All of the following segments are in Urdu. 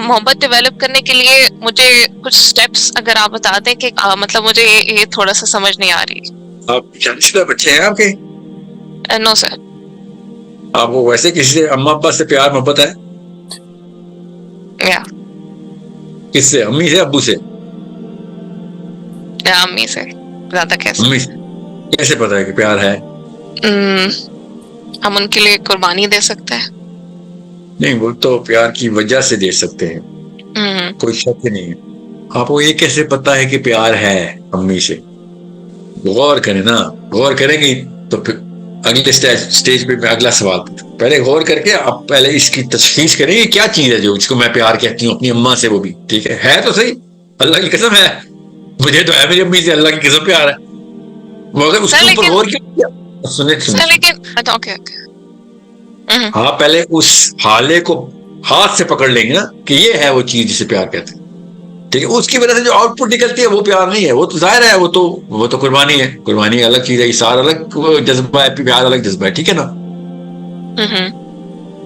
محبت ڈیولپ کرنے کے لیے مجھے کچھ سٹیپس اگر آپ بتا دیں کہ مطلب مجھے یہ تھوڑا سا سمجھ نہیں آ رہی. آپ شادی شدہ بچے ہیں آپ کے؟ نو سر. آپ کو ویسے کسی سے اما ابا سے پیار محبت ہے؟ یا کس سے؟ امی سے ابو سے؟ امی سے. زیادہ کیسے؟ امی سے. کیسے پتا ہے کہ پیار ہے؟ ہم ان کے لیے قربانی دے سکتے ہیں. نہیں، وہ تو پیار کی وجہ سے دے سکتے ہیں، کوئی شک نہیں ہے. آپ کو یہ کیسے پتا ہے کہ پیار ہے امی سے؟ غور کریں نا. غور کریں گے تو پھر اگلے سٹیج پہ اگلا سوال پہلے غور کر کے آپ پہلے اس کی تشخیص کریں کہ کیا چیز ہے جو اس کو میں پیار کہتی ہوں اپنی اماں سے. وہ بھی ٹھیک ہے تو صحیح، اللہ کی قسم ہے، مجھے تو ہے میری امی سے اللہ کی قسم پیار ہے، مگر اس کے اوپر غور کیوں کیا؟ ہاں، پہلے اس حالے کو ہاتھ سے پکڑ لیں گے نا کہ یہ ہے وہ چیز جسے پیار کہتے ہیں. ٹھیک ہے، اس کی وجہ سے جو آؤٹ پٹ نکلتی ہے وہ پیار نہیں ہے، وہ تو ظاہر ہے، وہ تو قربانی ہے. قربانی الگ چیز ہے، اشار الگ جذبہ ہے، پیار الگ جذبہ ہے. ٹھیک ہے نا؟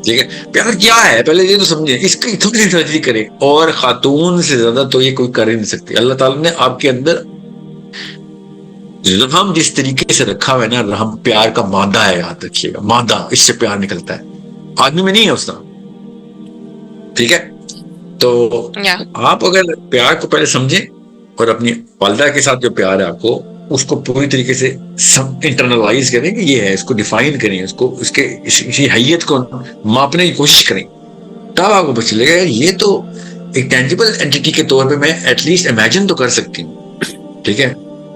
ٹھیک ہے. پیار کیا ہے پہلے یہ تو سمجھیں، اس کی تھوڑی سی سرجری کریں. اور خاتون سے زیادہ تو یہ کوئی کر ہی نہیں سکتی. اللہ تعالیٰ نے آپ کے اندر رحم جس طریقے سے رکھا ہوا ہے نا، رحم پیار کا مادہ ہے، یاد رکھیے گا، مادہ، اس سے پیار نکلتا ہے، آدمی میں نہیں ہے اس طرح. ٹھیک ہے؟ تو آپ اگر پیار کو پہلے سمجھیں اور اپنی والدہ کے ساتھ جو پیار ہے آپ کو، اس کو پوری طریقے سے انٹرنلائز کریں کہ یہ ہے، اس کو ڈیفائن کریں، اس کو اس کے اسی حیت کو ماپنے کی کوشش کریں، تب آپ کو پتہ چلے گا یہ تو ایک ٹینجیبل اینٹیٹی کے طور پہ میں ایٹ لیسٹ امیجن تو کر سکتی ہوں. ٹھیک ہے؟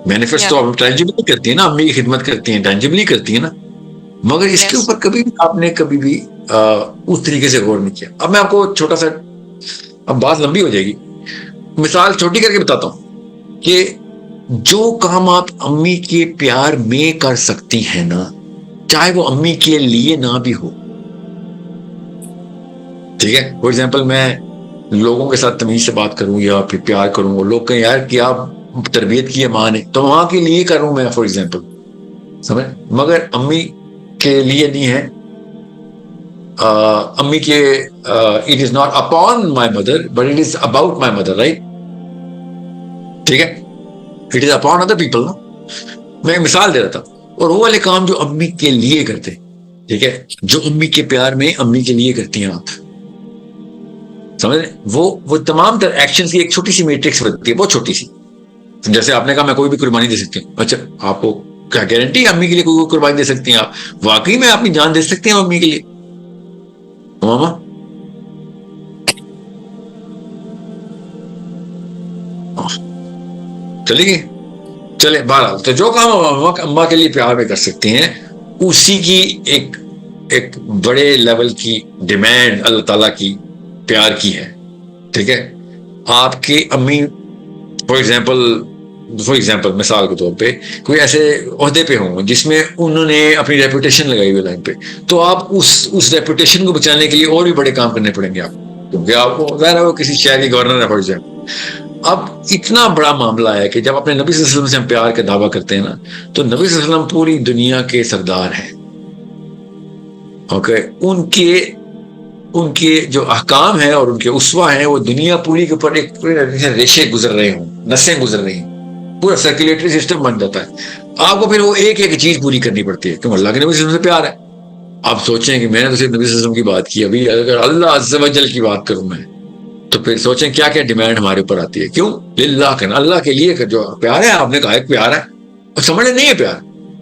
مینیفیسٹ تو آپ ٹینجیبلی کرتی ہیں نا، امی کی خدمت کرتی ہیں، ٹینجیبلی کرتی ہیں نا، مگر اس کے اوپر کبھی بھی آپ نے کبھی بھی اس طریقے سے غور نہیں کیا. اب میں آپ کو چھوٹا سا، اب بات لمبی ہو جائے گی، مثال چھوٹی کر کے بتاتا ہوں کہ جو کام آپ امی کے پیار میں کر سکتی ہیں نا، چاہے وہ امی کے لیے نہ بھی ہو. ٹھیک ہے؟ فار ایگزامپل میں لوگوں کے ساتھ تمیز سے بات کروں یا پھر پیار کروں، وہ لوگ کہیں یار کہ آپ تربیت کی ہے ماں نے، تو وہاں کے لیے کروں میں، فار ایگزامپل، سمجھ، مگر امی کے لیے نہیں ہے. امی کے it is not upon my mother but it is about my mother, right? ٹھیک ہے؟ it is upon other people. میں ایک مثال دے رہا تھا. اور وہ والے کام جو امی کے لیے کرتے، ٹھیک ہے، جو امی کے پیار میں امی کے لیے کرتی ہیں آپ، سمجھ رہے؟ وہ تمام تر ایکشنز کی ایک چھوٹی سی میٹرکس بنتی ہے، بہت چھوٹی سی. جیسے آپ نے کہا میں کوئی بھی قربانی دے سکتی ہوں، اچھا آپ کو کیا گارنٹی امی کے لیے کوئی قربانی دے سکتی ہیں؟ آپ واقعی میں اپنی جان دے سکتے ہیں امی کے لیے؟ ماما چلے گی، چلے بہرحال، تو جو کام اماں کے لیے پیار میں کر سکتے ہیں، اسی کی ایک بڑے لیول کی ڈیمانڈ اللہ تعالیٰ کی پیار کی ہے. ٹھیک ہے؟ آپ کی امی فار ایگزامپل مثال کے طور پہ کوئی ایسے عہدے پہ ہوں جس میں انہوں نے اپنی ریپوٹیشن لگائی ہوئی لائن پہ، تو آپ اس ریپوٹیشن کو بچانے کے لیے اور بھی بڑے کام کرنے پڑیں گے آپ، کیونکہ آپ کو ظاہر ہے وہ کسی شہر کی گورنر ہے فار ایگزامپل. اب اتنا بڑا معاملہ ہے کہ جب اپنے نبی صلی اللہ علیہ وسلم سے ہم پیار کا دعویٰ کرتے ہیں نا، تو نبی صلی اللہ علیہ وسلم پوری دنیا کے سردار ہیں. اوکے، ان کے جو احکام ہیں اور ان کے اسوہ ہیں، وہ دنیا پوری کے اوپر ایک ریشے گزر رہے ہوں، نسیں گزر رہی ہیں، پورا سرکولیٹری سسٹم بن جاتا ہے. آپ کو پھر وہ ایک ایک چیز پوری کرنی پڑتی ہے، کیوں؟ اللہ کے نبی صلی اللہ علیہ وسلم سے پیار ہے. آپ سوچیں کہ میں نے تو صرف نبی صلی اللہ علیہ وسلم کی بات کی، ابھی اگر اللہ عز و جل کی بات کروں میں، تو پھر سوچیں کیا کیا ڈیمانڈ ہمارے اوپر آتی ہے. کیوں؟ للہ کہنا، اللہ کے لیے جو پیار ہے. آپ نے کہا ایک پیار ہے، اور سمجھنے نہیں ہے پیار،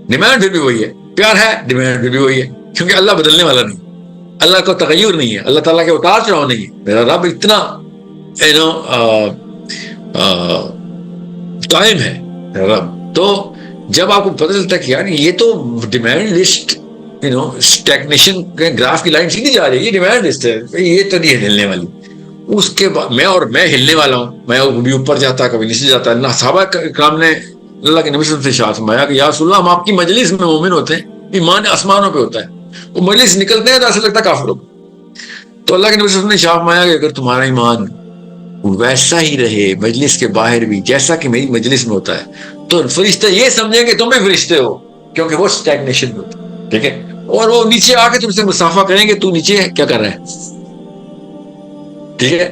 ڈیمانڈ پھر بھی وہی ہے. پیار ہے، ڈیمانڈ پھر بھی وہی ہے، کیونکہ اللہ بدلنے والا نہیں، اللہ کو تغیر نہیں ہے، اللہ تعالیٰ کے اتار چڑھاؤ نہیں ہے. میرا رب اتنا قائم ہے میرا رب. تو جب آپ کو پتہ چلتا ہے کہ یار یہ تو ڈیمانڈ لسٹ اسٹیگنیشن گراف کی لائن سیدھی جا رہی ہے، یہ ڈیمانڈ لسٹ ہے، یہ تو نہیں ہلنے والی. اس کے بعد میں ہلنے والا ہوں، میں کبھی اوپر جاتا کبھی نیچے جاتا. اللہ صحابہ کرام نے اللہ کے نبی صلی اللہ علیہ وسلم سے ارشاد فرمایا کہ یا رسول اللہ، ہم آپ کی مجلس میں مومن ہوتے ہیں، ایمان آسمانوں پہ ہوتا ہے، وہ مجلس نکلتے ہیں تو ایسا لگتا ہے کافر لوگ. تو اللہ کے نبی صلی اللہ علیہ وسلم نے ارشاد فرمایا کہ اگر تمہارا ایمان ویسا ہی رہے مجلس کے باہر بھی جیسا کہ میری مجلس میں ہوتا ہے، تو فرشتے یہ سمجھیں کہ تم بھی فرشتے ہو، کیونکہ وہ اسٹیگنیشن میں ہوتا ہے. ٹھیک ہے؟ اور وہ نیچے آ کے تم سے مصافحہ کریں گے، تو نیچے کیا کر رہا ہے. ٹھیک ہے؟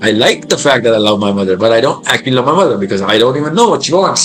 I like the fact that I love my mother, but I don't actually love my mother because I don't even know what she wants.